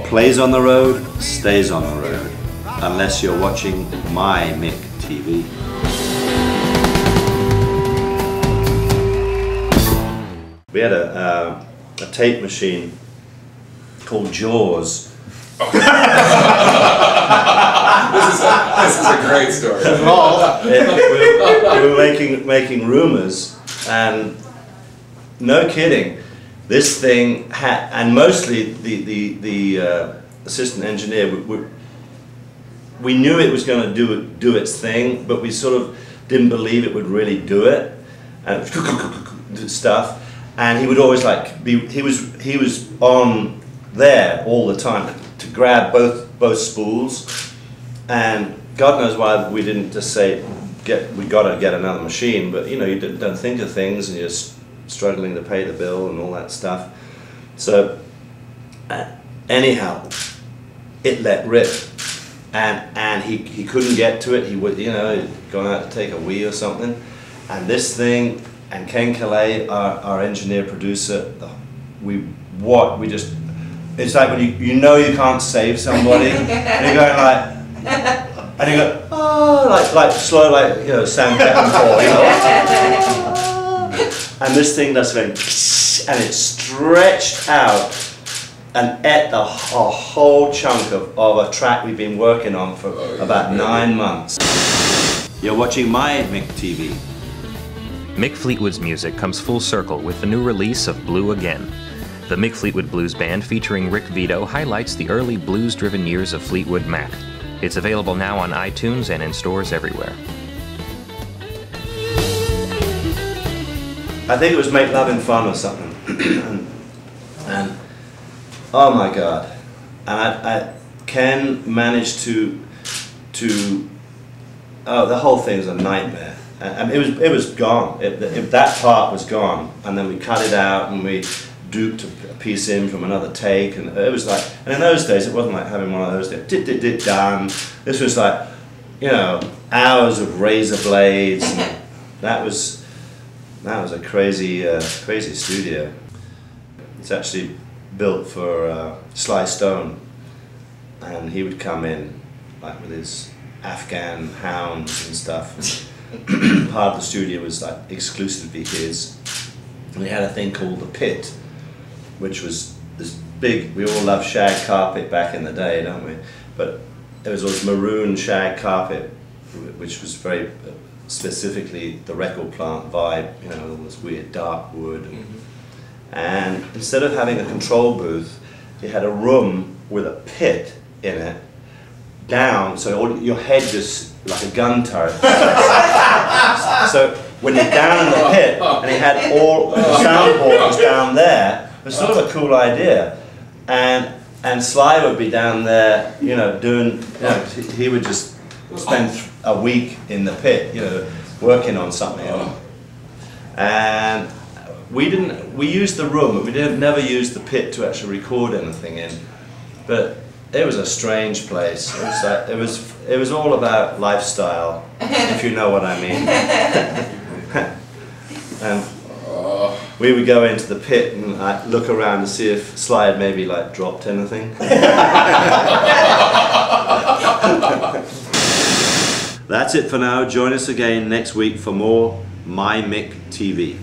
plays on the road stays on the road, unless you're watching My Mick TV. We had a tape machine called Jaws. This is a great story. We were making Rumours, and no kidding, this thing had, and mostly the assistant engineer, we knew it was going to do its thing, but we sort of didn't believe it would really do it, and stuff. And he would always he was on there all the time to grab both spools, and God knows why we didn't just say we got to get another machine. But you know, you don't think of things, and you're struggling to pay the bill and all that stuff. So anyhow, it let rip, and he couldn't get to it. He would, you know, gone out to take a wee or something, and this thing. And Ken Calais, our engineer producer, it's like when you know you can't save somebody, and you're going and you go, oh, like slow, like, you know, Sam Peckinpah, you know. And this thing does going, and it stretched out and ate a whole chunk of a track we've been working on for about 9 months. You're watching My Mick TV. Mick Fleetwood's music comes full circle with the new release of Blue Again. The Mick Fleetwood Blues Band featuring Rick Vito highlights the early blues-driven years of Fleetwood Mac. It's available now on iTunes and in stores everywhere. I think it was Make Lovin' Fun or something. and oh my God. And Ken managed to the whole thing was a nightmare. And it was gone. That part was gone, and then we cut it out and we duped a piece in from another take, and it was like. And in those days, it wasn't like having one of those days, done. This was like, you know, hours of razor blades. And that was a crazy studio. It's actually built for Sly Stone, and he would come in like with his Afghan hounds and stuff. Part of the studio was like exclusively his, and we had a thing called the Pit, which was this big. We all loved shag carpet back in the day, don't we? But it was this maroon shag carpet, which was very specifically the record plant vibe. You know, all this weird dark wood, and instead of having a control booth, you had a room with a pit in it, down, so your head just like a gun turret. So when you're down in the pit, and he had all the soundboard was down there, it was sort of a cool idea. And Sly would be down there, you know, doing, you know, he would just spend a week in the pit, you know, working on something. And we used the room, but we never used the pit to actually record anything in. But it was a strange place. It was all about lifestyle, if you know what I mean. And we would go into the pit and look around to see if Sly had maybe like dropped anything. That's it for now. Join us again next week for more My Mick TV.